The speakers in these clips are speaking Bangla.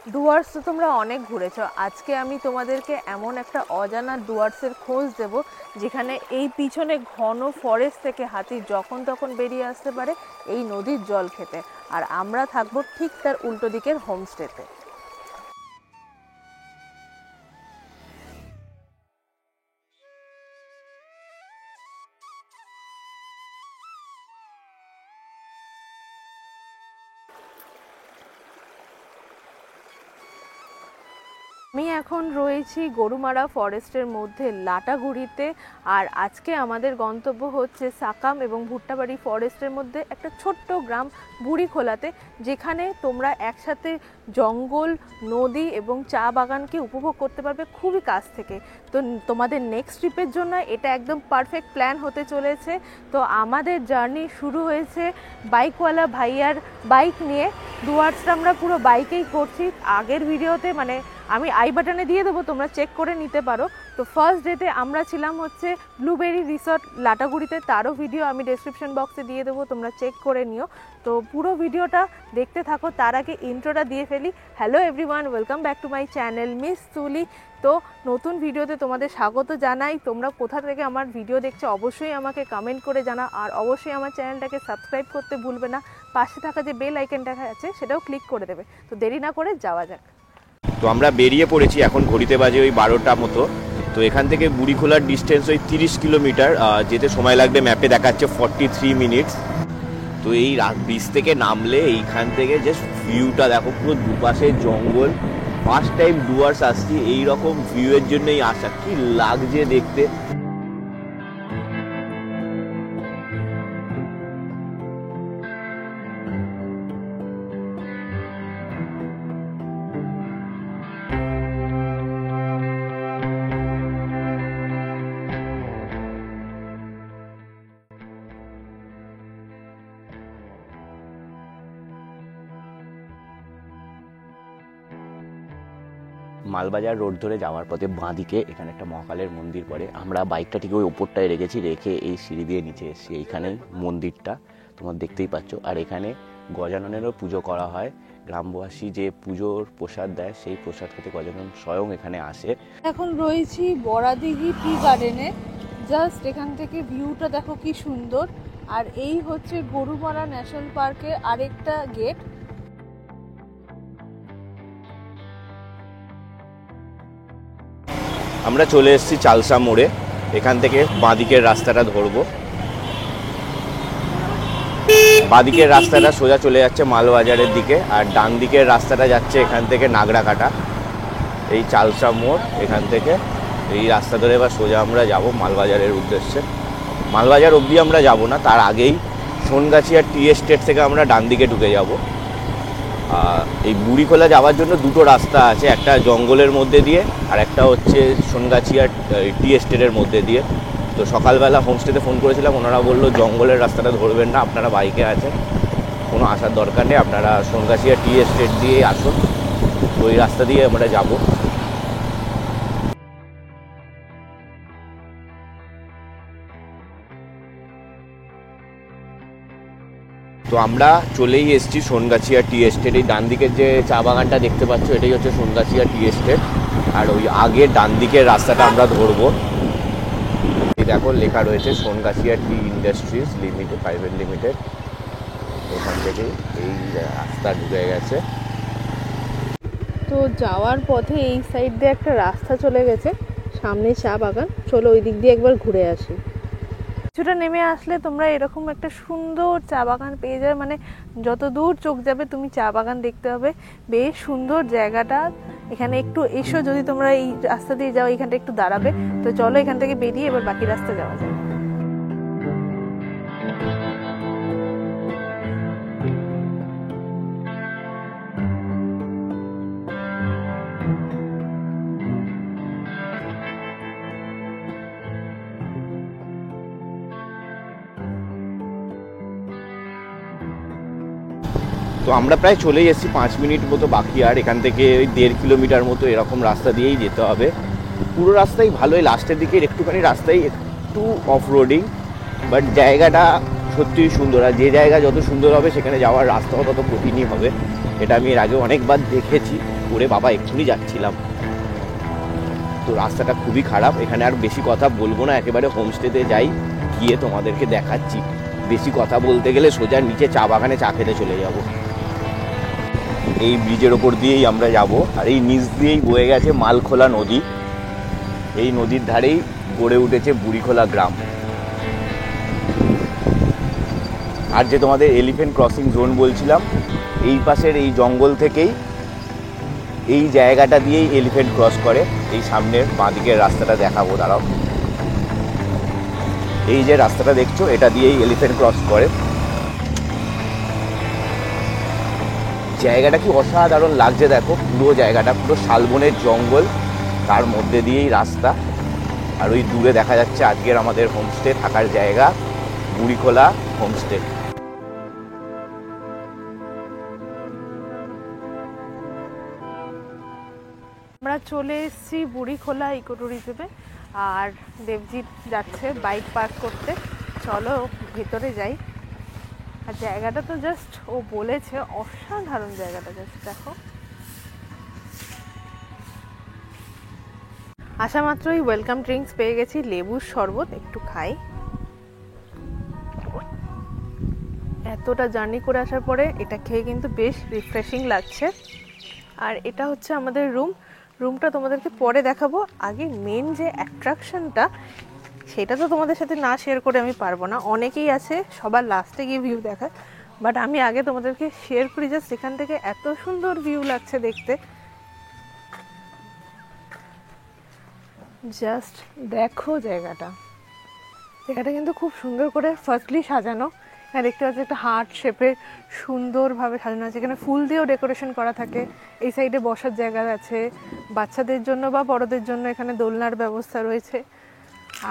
ডুয়ার্স তো তোমরা অনেক ঘুরেছো, আজকে আমি তোমাদেরকে এমন একটা অজানা ডুয়ার্সের খোঁজ দেব যেখানে এই পিছনে ঘন ফরেস্ট থেকে হাতি যখন তখন বেরিয়ে আসতে পারে এই নদীর জল খেতে, আর আমরা থাকবো ঠিক তার উল্টো দিকের হোমস্টেতে। আমি এখন রয়েছি গরুমারা ফরেস্টের মধ্যে লাটাগুড়িতে, আর আজকে আমাদের গন্তব্য হচ্ছে সাকাম এবং ভুট্টাবাড়ি ফরেস্টের মধ্যে একটা ছোট্ট গ্রাম বুড়িখোলাতে, যেখানে তোমরা একসাথে জঙ্গল, নদী এবং চা বাগানকে উপভোগ করতে পারবে খুবই কাছ থেকে। তো তোমাদের নেক্সট ট্রিপের জন্য এটা একদম পারফেক্ট প্ল্যান হতে চলেছে। তো আমাদের জার্নি শুরু হয়েছে বাইকওয়ালা ভাইয়ার বাইক নিয়ে। ডুয়ার্সটা আমরা পুরো বাইকেই করছি। আগের ভিডিওতে মানে আমি আই বাটনে দিয়ে দেবো, তোমরা চেক করে নিতে পারো। তো ফার্স্ট ডেতে আমরা ছিলাম হচ্ছে ব্লুবেরি রিসর্ট লাটাগুড়িতে, তারও ভিডিও আমি ডেসক্রিপশন বক্সে দিয়ে দেবো, তোমরা চেক করে নিও। তো পুরো ভিডিওটা দেখতে থাকো। তার আগে ইন্ট্রোটা দিয়ে ফেলি। Hello everyone, welcome back to my channel miss তুলি। তো নতুন ভিডিওতে তোমাদের স্বাগত জানাই। তোমরা কোথা থেকে আমার ভিডিও দেখছো অবশ্যই আমাকে কমেন্ট করে জানা, আর অবশ্যই আমার চ্যানেলটাকে সাবস্ক্রাইব করতে ভুলবে না। পাশে থাকা যে বেল আইকনটা আছে সেটাও ক্লিক করে দেবে। তো দেরি না করে যাওয়া যাক। তো আমরা বেরিয়ে পড়েছি, এখন ঘড়িতে বাজে ওই 12টা মতো। তো এখান থেকে বুড়িখোলার ডিস্টেন্স ওই 30 কিলোমিটার, যেতে সময় লাগবে ম্যাপে দেখাচ্ছে 43 মিনিটস। তো এই ব্রিজ থেকে নামলে এইখান থেকে জাস্ট ভিউটা দেখো, পুরো দুপাশে জঙ্গল। ফার্স্ট টাইম ডুয়ার্স আসছি, এইরকম ভিউয়ের জন্যই আসা, কি লাগছে দেখতে। মালবাজার রোড ধরে যাওয়ার পথে বাঁদিকে এখানে একটা মহাকালের মন্দির পড়ে। আমরা বাইকটা ঠিক ওই ওপরটায় রেখেছি, রেখে এই সিঁড়ি দিয়ে নিচে এসেছি। এইখানেই মন্দিরটা তোমার দেখতেই পাচ্ছ। আর এখানে গজাননেরও পুজো করা হয়। গ্রামবাসী যে পুজোর প্রসাদ দেয়, সেই প্রসাদ খেতে গজানন স্বয়ং এখানে আসে। এখন রয়েছি বড়াদিঘি টি গার্ডেনে। জাস্ট এখান থেকে ভিউটা দেখো কি সুন্দর। আর এই হচ্ছে গরুমারা ন্যাশনাল পার্কের আরেকটা গেট। আমরা চলে এসেছি চালসা মোড়ে। এখান থেকে বাঁদিকের রাস্তাটা ধরবো। বাঁদিকের রাস্তাটা সোজা চলে যাচ্ছে মালবাজারের দিকে, আর ডান দিকের রাস্তাটা যাচ্ছে এখান থেকে নাগরাকাটা। এই চালসা মোড়, এখান থেকে এই রাস্তা ধরে এবার সোজা আমরা যাব মালবাজারের উদ্দেশ্যে। মালবাজার অবধি আমরা যাব না, তার আগেই সোনগাছিয়া টি এস্টেট থেকে আমরা ডান দিকে ঢুকে যাব। এই বুড়িখোলা যাওয়ার জন্য দুটো রাস্তা আছে, একটা জঙ্গলের মধ্যে দিয়ে আর একটা হচ্ছে সোনগাছিয়া টি এস্টেটের মধ্যে দিয়ে। তো সকালবেলা হোমস্টেতে ফোন করেছিলাম, ওনারা বললো জঙ্গলের রাস্তাটা ধরবেন না, আপনারা বাইকে আছেন, কোনো আসার দরকার নেই, আপনারা সোনগাছিয়া টি এস্টেট দিয়ে আসুন। তো ওই রাস্তা দিয়ে আমরা যাব। তো আমরা চলেই এসেছি সোনগাছিয়া টি এস্টেট। এই ডান দিকের যে চা বাগানটা দেখতে পাচ্ছ, এটাই হচ্ছে সোনগাছিয়া টি এস্টেট। আর ওই আগে ডান দিকের রাস্তাটা আমরা ধরবো। এই দেখো লেখা রয়েছে সোনগাছিয়া টি ইন্ডাস্ট্রিজ লিমিটেড প্রাইভেট লিমিটেড। ওখান থেকে এই রাস্তা ঢুকে গেছে। তো যাওয়ার পথে এই সাইড দিয়ে একটা রাস্তা চলে গেছে, সামনে চা বাগান। চলো ওই দিক দিয়ে একবার ঘুরে আসি। কিছুটা নেমে আসলে তোমরা এরকম একটা সুন্দর চা বাগান পেয়ে যাবে, মানে যত দূর চোখ যাবে তুমি চা বাগান দেখতে হবে। বেশ সুন্দর জায়গাটা। এখানে একটু এসো, যদি তোমরা এই রাস্তা দিয়ে যাও এখানটা একটু দাঁড়াবে। তো চলো এখান থেকে বেরিয়ে এবার বাকি রাস্তা যাওয়া যায়। তো আমরা প্রায় চলেই এসেছি, 5 মিনিট মতো বাকি। আর এখান থেকে ওই 1.5 কিলোমিটার মতো এরকম রাস্তা দিয়েই যেতে হবে। পুরো রাস্তাই ভালোই, লাস্টের দিকে একটুখানি রাস্তায় একটু অফ রোডিং, বাট জায়গাটা সত্যিই সুন্দর। আর যে জায়গা যত সুন্দর হবে সেখানে যাওয়ার রাস্তাও তত কঠিনই হবে, এটা আমি এর আগে অনেকবার দেখেছি। করে বাবা এক্ষুনি যাচ্ছিলাম। তো রাস্তাটা খুবই খারাপ। এখানে আর বেশি কথা বলবো না, একেবারে হোমস্টেতে যাই, গিয়ে তোমাদেরকে দেখাচ্ছি। বেশি কথা বলতে গেলে সোজা নিচে চা বাগানে চা খেতে চলে যাব। এই ব্রিজের ওপর দিয়েই আমরা যাব, আর এই নিচ দিয়েই বয়ে গেছে মালখোলা নদী। এই নদীর ধারেই গড়ে উঠেছে বুড়িখোলা গ্রাম। আর যে তোমাদের এলিফ্যান্ট ক্রসিং জোন বলছিলাম, এই পাশের এই জঙ্গল থেকেই এই জায়গাটা দিয়েই এলিফ্যান্ট ক্রস করে। এই সামনের বাঁদিকের রাস্তাটা দেখাবো, দাঁড়াও। এই যে রাস্তাটা দেখছো, এটা দিয়েই এলিফ্যান্ট ক্রস করে। জায়গাটা কি অসাধারণ লাগছে দেখো, পুরো জায়গাটা পুরো শালবনের জঙ্গল, তার মধ্যে দিয়েই রাস্তা। আর ওই দূরে দেখা যাচ্ছে আজকের আমাদের হোমস্টে থাকার জায়গা, বুড়িখোলা হোমস্টে। আমরা চলে এসেছি বুড়িখোলা ইকো ট্যুরিজমে, আর দেবজিৎ যাচ্ছে বাইক পার্ক করতে। চলো ভেতরে যাই। আর জায়গাটা তো জাস্ট, ও বলেছে অসাধারণ জায়গাটা, জাস্ট দেখো। আসা মাত্রই ওয়েলকাম ড্রিঙ্কস পেয়ে গেছি, লেবুর শরবত, একটু খাই। এতটা জার্নি করে আসার পরে এটা খেয়ে কিন্তু বেশ রিফ্রেশিং লাগছে। আর এটা হচ্ছে আমাদের রুমটা তোমাদেরকে পরে দেখাবো। আগে মেন যে অ্যাট্রাকশনটা, সেটা তো তোমাদের সাথে না শেয়ার করে আমি পারবো না। অনেকেই আছে সবার লাস্টে গিয়ে ভিউ দেখায়, বাট আমি আগে তোমাদেরকে শেয়ার করি। জাস্ট এখান থেকে এত সুন্দর ভিউ লাগছে দেখতে, জাস্ট দেখো জায়গাটা কিন্তু খুব সুন্দর করে ফার্স্টলি সাজানো। হ্যাঁ, দেখতে পাচ্ছি একটা হার্ট শেপের সুন্দরভাবে সাজানো আছে। এখানে ফুল দিয়েও ডেকোরেশন করা থাকে। এই সাইডে বসার জায়গা আছে বাচ্চাদের জন্য বা বড়দের জন্য, এখানে দোলনার ব্যবস্থা রয়েছে।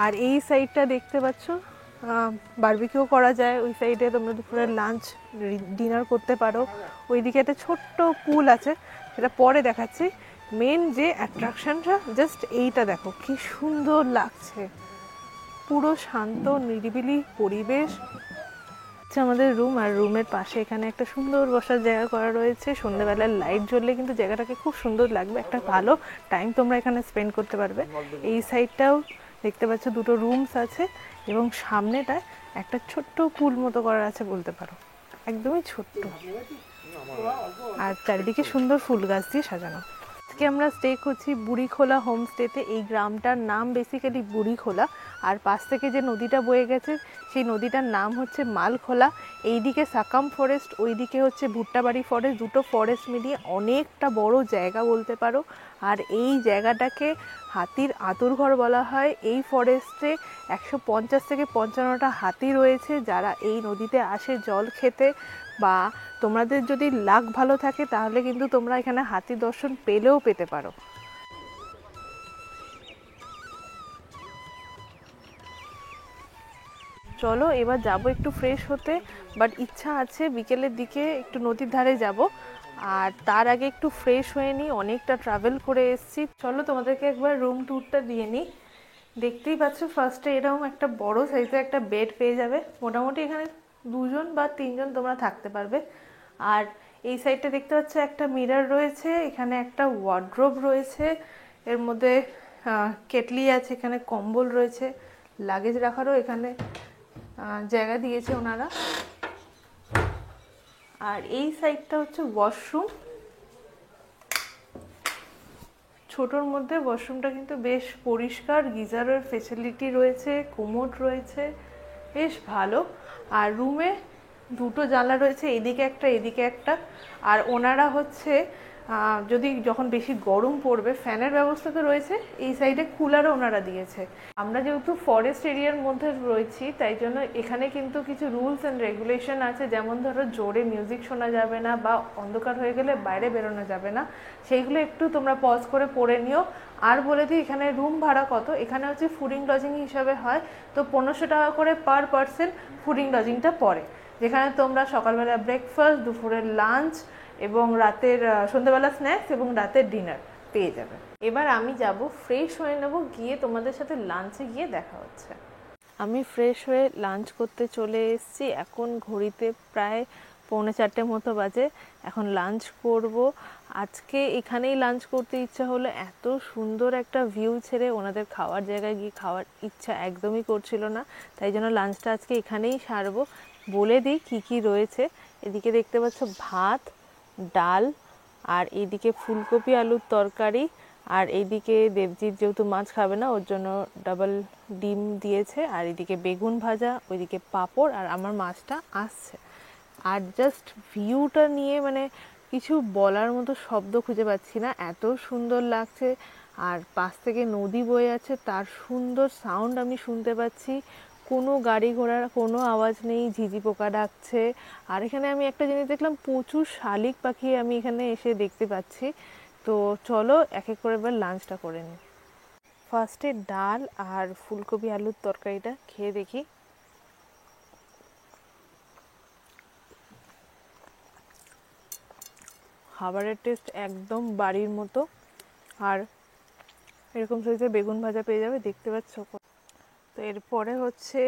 আর এই সাইডটা দেখতে পাচ্ছ বারবিকিউ করা যায়। ওই সাইডে তোমরা দুপুরে লাঞ্চ ডিনার করতে পারো। ওইদিকে একটা ছোট্ট পুল আছে, সেটা পরে দেখাচ্ছি। মেন যে অ্যাট্রাকশনটা জাস্ট এইটা দেখো, কি সুন্দর লাগছে। পুরো শান্ত নিরিবিলি পরিবেশ। আমাদের রুম, আর রুমের পাশে এখানে একটা সুন্দর বসার জায়গা করা রয়েছে। সন্ধ্যেবেলায় লাইট জ্বললে কিন্তু জায়গাটাকে খুব সুন্দর লাগবে, একটা ভালো টাইম তোমরা এখানে স্পেন্ড করতে পারবে। এই সাইডটাও দেখতে পাচ্ছ দুটো রুমস আছে, এবং সামনেটায় একটা ছোট্ট পুল মতো করা আছে বলতে পারো, একদমই ছোট্ট। আর চারিদিকে সুন্দর ফুল গাছ দিয়ে সাজানো। আজকে আমরা স্টে করছি বুড়িখোলা হোমস্টেতে। এই গ্রামটার নাম বেসিক্যালি বুড়িখোলা, আর পাশ থেকে যে নদীটা বয়ে গেছে সেই নদীটার নাম হচ্ছে মালখোলা। এইদিকে সাকাম ফরেস্ট, ওইদিকে হচ্ছে ভুট্টাবাড়ি ফরেস্ট। দুটো ফরেস্ট মিলিয়ে অনেকটা বড় জায়গা বলতে পারো। আর এই জায়গাটাকে হাতির আঁতুড়ঘর বলা হয়। এই ফরেস্টে 150 থেকে 55টা হাতি রয়েছে, যারা এই নদীতে আসে জল খেতে। বা তোমাদের যদি লাক ভালো থাকে তাহলে কিন্তু তোমরা এখানে হাতি দর্শন পেলেও পেতে পারো। চলো এবার যাব একটু ফ্রেশ হতে, বাট ইচ্ছা আছে বিকেলের দিকে একটু নদীর ধারে যাব। আর তার আগে একটু ফ্রেশ হয়ে নিই, অনেকটা ট্রাভেল করে এসেছি। চলো তোমাদেরকে একবার রুম ট্যুরটা দিয়ে নিই। দেখতেই পাচ্ছ ফার্স্টে এরকম একটা বড় সাইজের একটা বেড পেয়ে যাবে। মোটামুটি এখানে 2জন বা 3জন তোমরা থাকতে পারবে। আর এই সাইডটা দেখতে পাচ্ছ একটা মিরর রয়েছে, এখানে একটা ওয়ার্ড্রোব রয়েছে, এর মধ্যে কেটলি আছে, এখানে কম্বল রয়েছে, লাগেজ রাখারও এখানে জায়গা দিয়েছে ওনারা। আর এই সাইডটা হচ্ছে ওয়াশরুম। ছোটোর মধ্যে ওয়াশরুমটা কিন্তু বেশ পরিষ্কার, গিজারের ফেসিলিটি রয়েছে, কোমোড রয়েছে, বেশ ভালো। আর রুমে দুটো জানলা রয়েছে, এদিকে একটা এদিকে একটা। আর ওনারা হচ্ছে যদি যখন বেশি গরম পড়বে, ফ্যানের ব্যবস্থা তো রয়েছে, এই সাইডে কুলারও ওনারা দিয়েছে। আমরা যেহেতু ফরেস্ট এরিয়ার মধ্যে রয়েছি, তাই জন্য এখানে কিন্তু কিছু রুলস অ্যান্ড রেগুলেশন আছে। যেমন ধরো জোরে মিউজিক শোনা যাবে না, বা অন্ধকার হয়ে গেলে বাইরে বেরোনো যাবে না। সেইগুলো একটু তোমরা পজ করে পড়ে নিও। আর বলে দিই এখানে রুম ভাড়া কত। এখানে হচ্ছে ফুডিং লজিং হিসাবে হয়, তো 1500 টাকা করে পার পার্সন ফুডিং লজিংটা পড়ে, যেখানে তোমরা সকালবেলা ব্রেকফাস্ট, দুপুরের লাঞ্চ এবং রাতের সন্ধ্যাবেলা স্ন্যাক্স এবং রাতের ডিনার পেয়ে যাবে। এবার আমি যাব ফ্রেশ হয়ে নেব, গিয়ে তোমাদের সাথে লাঞ্চে গিয়ে দেখা হচ্ছে। আমি ফ্রেশ হয়ে লাঞ্চ করতে চলে এসেছি। এখন ঘড়িতে প্রায় 3:45 মতো বাজে। এখন লাঞ্চ করব। আজকে এখানেই লাঞ্চ করতে ইচ্ছা হলো, এত সুন্দর একটা ভিউ ছেড়ে ওনাদের খাওয়ার জায়গায় গিয়ে খাওয়ার ইচ্ছা একদমই করছিল না, তাই জন্য লাঞ্চটা আজকে এখানেই সারবো। বলে দিই কী কী রয়েছে। এদিকে দেখতে পাচ্ছ ভাত, ডাল, আর এইদিকে ফুলকপি আলুর তরকারি, আর এইদিকে দেবজিৎ যেহেতু মাছ খাবে না ওর জন্য ডাবল ডিম দিয়েছে, আর এদিকে বেগুন ভাজা, ওইদিকে পাঁপড়, আর আমার মাছটা আসছে। আর জাস্ট ভিউটা নিয়ে মানে কিছু বলার মতো শব্দ খুঁজে পাচ্ছি না, এত সুন্দর লাগছে। আর পাশ থেকে নদী বয়ে আছে, তার সুন্দর সাউন্ড আমি শুনতে পাচ্ছি। কোনো গাড়ি ঘোড়ার কোনো আওয়াজ নেই, ঝিঝি পোকা ডাকছে। আর এখানে আমি একটা জিনিস দেখলাম, প্রচুর শালিক পাখি আমি এখানে এসে দেখতে পাচ্ছি। তো চলো এক এক করে এবার লাঞ্চটা করে নিই। ফার্স্টে ডাল আর ফুলকপি আলুর তরকারিটা খেয়ে দেখি। খাবারের টেস্ট একদম বাড়ির মতো। আর এরকম সাইজের বেগুন ভাজা পেয়ে যাবে, দেখতে পাচ্ছ। তো এরপরে হচ্ছে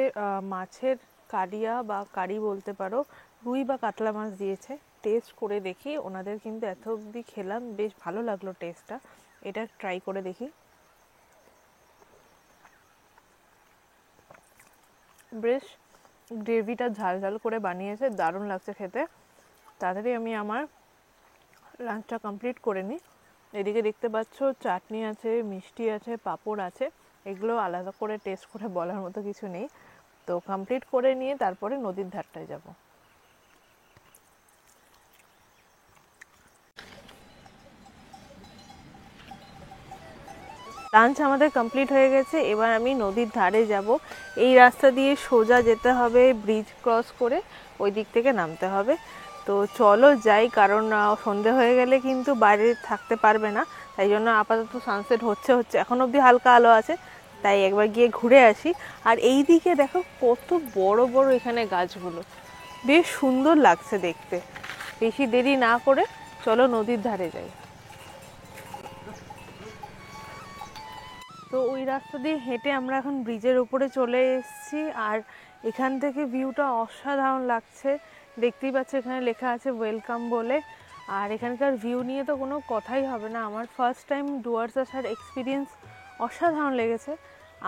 মাছের কালিয়া বা কারি বলতে পারো, রুই বা কাতলা মাছ দিয়েছে। টেস্ট করে দেখি, ওনাদের কিন্তু এত অবধি খেলাম, বেশ ভালো লাগলো টেস্টটা। এটা ট্রাই করে দেখি। বেশ গ্রেভিটা ঝাল ঝাল করে বানিয়েছে, দারুণ লাগছে খেতে। তাড়াতাড়ি আমি আমার লাঞ্চটা কমপ্লিট করে নিই। এদিকে দেখতে পাচ্ছ চাটনি আছে, মিষ্টি আছে, পাঁপড় আছে। এগুলো আলাদা করে টেস্ট করে বলার মতো কিছু নেই। তো কমপ্লিট করে নিয়ে তারপরে নদীর ধারটায় যাব। লাঞ্চ আমাদের কমপ্লিট হয়ে গেছে, এবার আমি নদীর ধারে যাব। এই রাস্তা দিয়ে সোজা যেতে হবে, ব্রিজ ক্রস করে ওই দিক থেকে নামতে হবে। তো চলো যাই, কারণ সন্ধে হয়ে গেলে কিন্তু বাইরে থাকতে পারবে না। তাই জন্য আপাতত সানসেট হচ্ছে এখন অবধি হালকা আলো আছে, তাই একবার গিয়ে ঘুরে আসি। আর এই দিকে দেখো কত বড় বড় এখানে গাছগুলো, বেশ সুন্দর লাগছে দেখতে। বেশি দেরি না করে চলো নদীর ধারে যাই। তো ওই রাস্তা দিয়ে হেঁটে আমরা এখন ব্রিজের উপরে চলে এসেছি। আর এখান থেকে ভিউটা অসাধারণ লাগছে। দেখতেই পাচ্ছ এখানে লেখা আছে ওয়েলকাম বলে। আর এখানকার ভিউ নিয়ে তো কোনো কথাই হবে না। আমার ফার্স্ট টাইম ডুয়ার্স আসার এক্সপিরিয়েন্স অসাধারণ লেগেছে।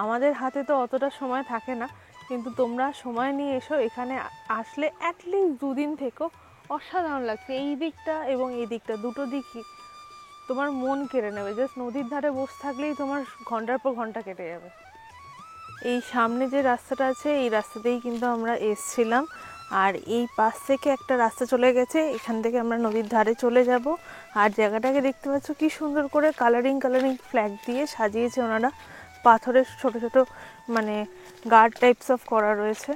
আমাদের হাতে তো অতটা সময় থাকে না, কিন্তু তোমরা সময় নিয়ে এসো, এখানে আসলে অ্যাটলিস্ট 2 দিন থেকেও অসাধারণ লাগছে। এই দিকটা এবং এই দিকটা, দুটো দিকই তোমার মন কেড়ে নেবে। জাস্ট নদীর ধারে বসে থাকলেই তোমার ঘন্টার পর ঘন্টা কেটে যাবে। এই সামনে যে রাস্তাটা আছে এই রাস্তাতেই কিন্তু আমরা এসছিলাম। আর এই পাশ থেকে একটা রাস্তা চলে গেছে, এখান থেকে আমরা নদীর ধারে চলে যাব। আর জায়গাটাকে দেখতে পাচ্ছ কি সুন্দর করে কালারিং ফ্ল্যাগ দিয়ে সাজিয়েছে ওনারা। পাথরের ছোট ছোট মানে গার্ড টাইপস অফ করা রয়েছে।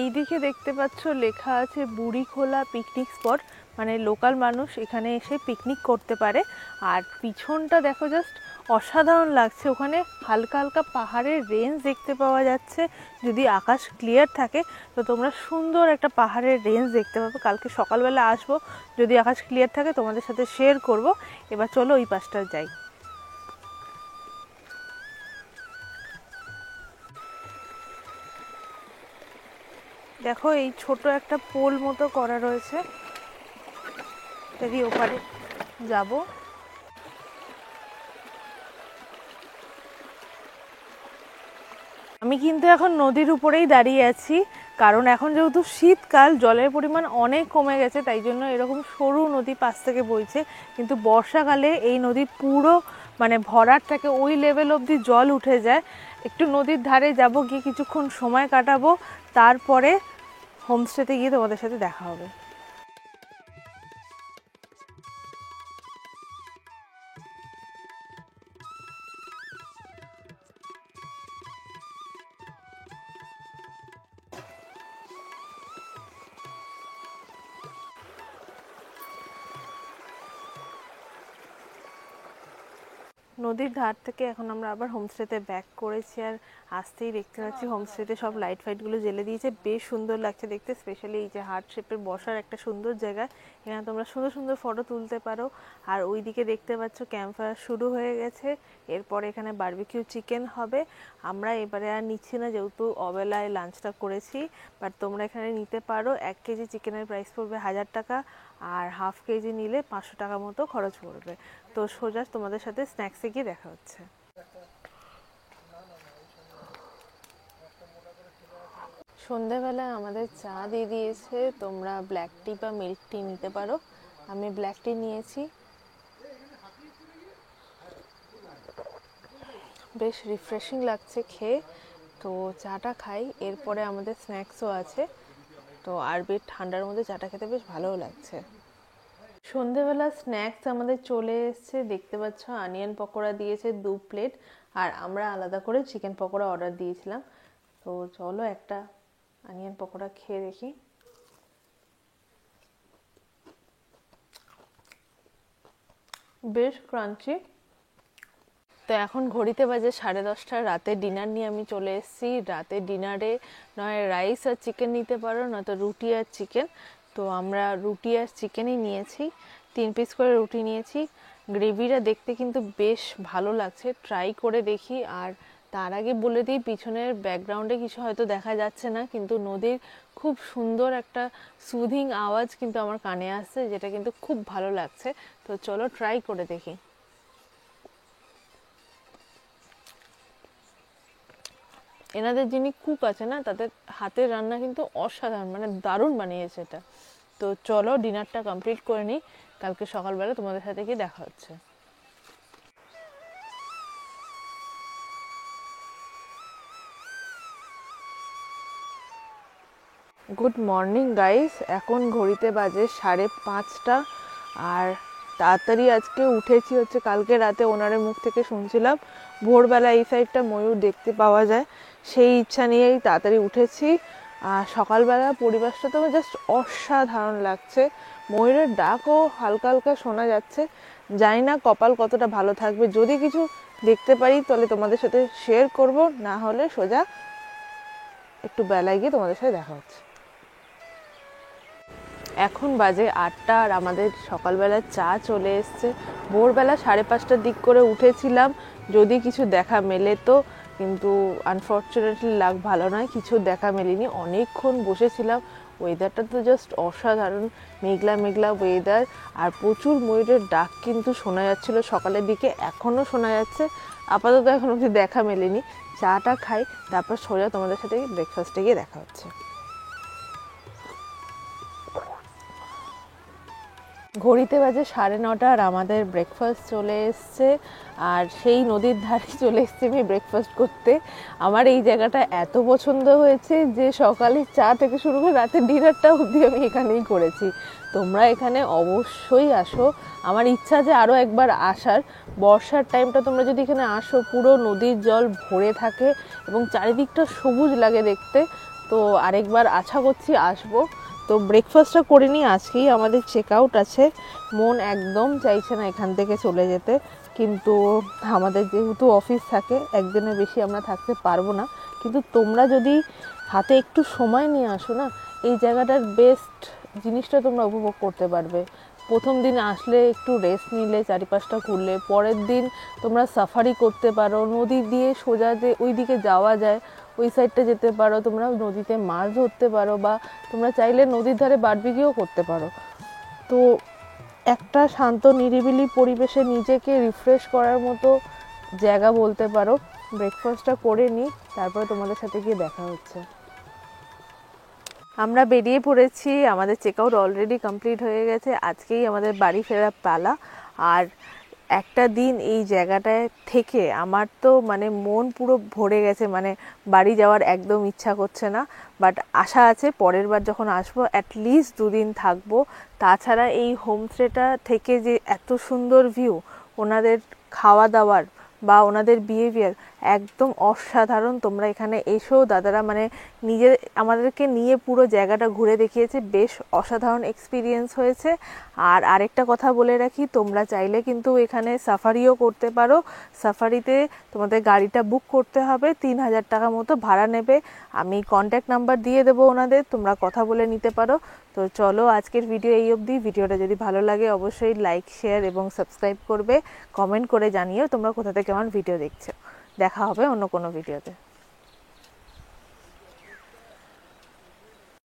এই দিকে দেখতে পাচ্ছ লেখা আছে বুড়িখোলা পিকনিক স্পট, মানে লোকাল মানুষ এখানে এসে পিকনিক করতে পারে। আর পিছনটা দেখো জাস্ট অসাধারণ লাগছে, ওখানে হালকা হালকা পাহাড়ের রেঞ্জ দেখতে পাওয়া যাচ্ছে। যদি আকাশ ক্লিয়ার থাকে তো তোমরা সুন্দর একটা পাহাড়ের রেঞ্জ দেখতে পাবে। কালকে সকালবেলা আসবো, যদি আকাশ ক্লিয়ার থাকে তোমাদের সাথে শেয়ার করব। এবার চলো ওই পাশটা যাই। দেখো এই ছোট একটা পোল মতো করা রয়েছে, যদি ওপারে যাব। আমি কিন্তু এখন নদীর উপরেই দাঁড়িয়ে আছি, কারণ এখন যেহেতু শীতকাল, জলের পরিমাণ অনেক কমে গেছে, তাই জন্য এরকম সরু নদী পাশ থেকে বইছে। কিন্তু বর্ষাকালে এই নদী পুরো মানে ভরাট থাকে, ওই লেভেল অবধি জল উঠে যায়। একটু নদীর ধারে যাব, গিয়ে কিছুক্ষণ সময় কাটাবো, তারপরে হোমস্টেতে গিয়ে তোমাদের সাথে দেখা হবে। নদীর ধার থেকে এখন আমরা আবার হোমস্টেতে ব্যাক করেছি, আর আসতেই দেখতে পাচ্ছি হোমস্টেতে সব লাইট ফাইটগুলো জ্বেলে দিয়েছে, বেশ সুন্দর লাগছে দেখতে। স্পেশালি এই যে হার্ট শেপের বসার একটা সুন্দর জায়গা, এখানে তোমরা সুন্দর সুন্দর ফটো তুলতে পারো। আর ওইদিকে দেখতে পাচ্ছ ক্যাম্প ফায়ার শুরু হয়ে গেছে, এরপরে এখানে বারবিকিউ চিকেন হবে। আমরা এবারে আর নিচ্ছি না যেহেতু অবেলায় লাঞ্চটা করেছি, বাট তোমরা এখানে নিতে পারো। 1 কেজি চিকেনের প্রাইস পড়বে 1000 টাকা, আর হাফ কেজি নিলে 500 টাকা মতো খরচ পড়বে। তো সোজা তোমাদের সাথে স্ন্যাক্সে গিয়ে দেখা হচ্ছে। সন্ধেবেলায় আমাদের চা দিয়ে দিয়েছে, তোমরা ব্ল্যাক টি বা মিল্ক টি নিতে পারো। আমি ব্ল্যাক টি নিয়েছি, বেশ রিফ্রেশিং লাগছে খেয়ে। তো চাটা খাই, এরপরে আমাদের স্ন্যাক্সও আছে। তো আর বেশ ঠান্ডার মধ্যে চাটা খেতে বেশ ভালোও লাগছে। সন্ধেবেলা স্ন্যাক্স আমাদের চলে এসছে, দেখতে পাচ্ছ অনিয়ন পকোড়া দিয়েছে 2 প্লেট, আর আমরা আলাদা করে চিকেন পকোড়া অর্ডার দিয়েছিলাম। তো চলো একটা অনিয়ন পকোড়া খেয়ে দেখি। বেশ ক্রাঞ্চি। তো এখন ঘড়িতে বাজে 10:30, রাতে ডিনার নিয়ে আমি চলে এসেছি। রাতে ডিনারে নয় রাইস আর চিকেন নিতে পারো, নয়তো রুটি আর চিকেন। তো আমরা রুটি আর চিকেনই নিয়েছি, 3 পিস করে রুটি নিয়েছি। গ্রেভিটা দেখতে কিন্তু বেশ ভালো লাগছে, ট্রাই করে দেখি। আর তার আগে বলে দিই, পিছনের ব্যাকগ্রাউন্ডে কিছু হয়তো দেখা যাচ্ছে না, কিন্তু নদীর খুব সুন্দর একটা সুদিং আওয়াজ কিন্তু আমার কানে আসছে, যেটা কিন্তু খুব ভালো লাগছে। তো চলো ট্রাই করে দেখি। এনাদের যিনি কুক আছে না, তাদের হাতের রান্না কিন্তু অসাধারণ, মানে দারুণ বানিয়েছে এটা। তো চলো ডিনারটা কমপ্লিট করে নিই, কালকে সকালবেলা তোমাদের সাথে গিয়ে দেখা হচ্ছে। গুড মর্নিং গাইস, এখন ঘড়িতে বাজে 5:30, আর তাড়াতাড়ি আজকে উঠেছি হচ্ছে কালকে রাতে ওনারের মুখ থেকে শুনছিলাম ভোরবেলা এই সাইডটা ময়ূর দেখতে পাওয়া যায়, সেই ইচ্ছা নিয়েই তাড়াতাড়ি উঠেছি। আর সকালবেলা পরিবেশটা তো জাস্ট অসাধারণ লাগছে, ময়ূরের ডাকও হালকা হালকা শোনা যাচ্ছে। জানি না কপাল কতটা ভালো থাকবে, যদি কিছু দেখতে পারি তাহলে তোমাদের সাথে শেয়ার করব, না হলে সোজা একটু বেলায় গিয়ে তোমাদের সাথে দেখা হচ্ছে। এখন বাজে 8টা, আর আমাদের সকালবেলা চা চলে এসছে। ভোরবেলা 5:30টার দিক করে উঠেছিলাম, যদি কিছু দেখা মেলে তো, কিন্তু আনফর্চুনেটলি লাক ভালো নয়, কিছু দেখা মেলেনি। অনেকক্ষণ বসেছিলাম, ওয়েদারটা তো জাস্ট অসাধারণ, মেঘলা মেঘলা ওয়েদার, আর প্রচুর ময়ূরের ডাক কিন্তু শোনা যাচ্ছিল সকালের দিকে, এখনও শোনা যাচ্ছে। আপাতত এখন অবধি দেখা মেলেনি। চাটা খাই, তারপর সোজা তোমাদের সাথে ব্রেকফাস্টে গিয়ে দেখা হচ্ছে। ঘড়িতে বাজে 9:30, আর আমাদের ব্রেকফাস্ট চলে এসছে, আর সেই নদীর ধারে চলে এসছি আমি ব্রেকফাস্ট করতে। আমার এই জায়গাটা এত পছন্দ হয়েছে যে সকালে চা থেকে শুরু করে রাতের ডিনারটা অবধি আমি এখানেই করেছি। তোমরা এখানে অবশ্যই আসো, আমার ইচ্ছা যে আরও একবার আসার। বর্ষার টাইমটা তোমরা যদি এখানে আসো, পুরো নদীর জল ভরে থাকে এবং চারিদিকটা সবুজ লাগে দেখতে। তো আরেকবার আশা করছি আসবো। তো ব্রেকফাস্টটা করে নিই, আজকেই আমাদের চেক আউট আছে। মন একদম চাইছে না এখান থেকে চলে যেতে, কিন্তু আমাদের যেহেতু অফিস থাকে, একদিনের বেশি আমরা থাকতে পারবো না। কিন্তু তোমরা যদি হাতে একটু সময় নিয়ে আসো না, এই জায়গাটার বেস্ট জিনিসটা তোমরা উপভোগ করতে পারবে। প্রথম দিন আসলে একটু রেস্ট নিলে, চারিপাশটা ঘুরলে, পরের দিন তোমরা সাফারি করতে পারো, নদী দিয়ে সোজা যে ওই দিকে যাওয়া যায় ওই সাইডটা যেতে পারো, তোমরা নদীতে মাছ ধরতে পারো, বা তোমরা চাইলে নদীর ধারে বারবিকিউও করতে পারো। তো একটা শান্ত নিরিবিলি পরিবেশে নিজেকে রিফ্রেশ করার মতো জায়গা বলতে পারো। ব্রেকফাস্টটা করে নিই, তারপরে তোমাদের সাথে গিয়ে দেখা হচ্ছে। আমরা বেরিয়ে পড়েছি, আমাদের চেক আউট অলরেডি কমপ্লিট হয়ে গেছে, আজকেই আমাদের বাড়ি ফেরার পালা। আর একটা দিন এই জায়গাটায় থেকে আমার তো মানে মন পুরো ভরে গেছে, মানে বাড়ি যাওয়ার একদম ইচ্ছা করছে না। বাট আশা আছে পরের বার যখন আসবো অ্যাটলিস্ট 2 দিন থাকবো। তাছাড়া এই হোমস্টেটা থেকে যে এত সুন্দর ভিউ, ওনাদের খাওয়া দাওয়ার বা ওনাদের বিহেভিয়ার একদম অসাধারণ। তোমরা এখানে এসো, দাদারা মানে আমাদেরকে নিয়ে পুরো জায়গাটা ঘুরে দেখিয়েছে, বেশ অসাধারণ এক্সপিরিয়েন্স হয়েছে। আর আরেকটা কথা বলে রাখি, তোমরা চাইলে কিন্তু এখানে সাফারিও করতে পারো। সাফারিতে তোমাদের গাড়িটা বুক করতে হবে, 3000 টাকা মতো ভাড়া নেবে। আমি কন্ট্যাক্ট নাম্বার দিয়ে দেবো ওনাদের, তোমরা কথা বলে নিতে পারো। তো চলো আজকের ভিডিও এই অবধি। ভিডিওটা যদি ভালো লাগে অবশ্যই লাইক, শেয়ার এবং সাবস্ক্রাইব করবে। কমেন্ট করে জানিও তোমরা কোথা থেকে আমার ভিডিও দেখছো। দেখা হবে অন্য কোনো ভিডিওতে।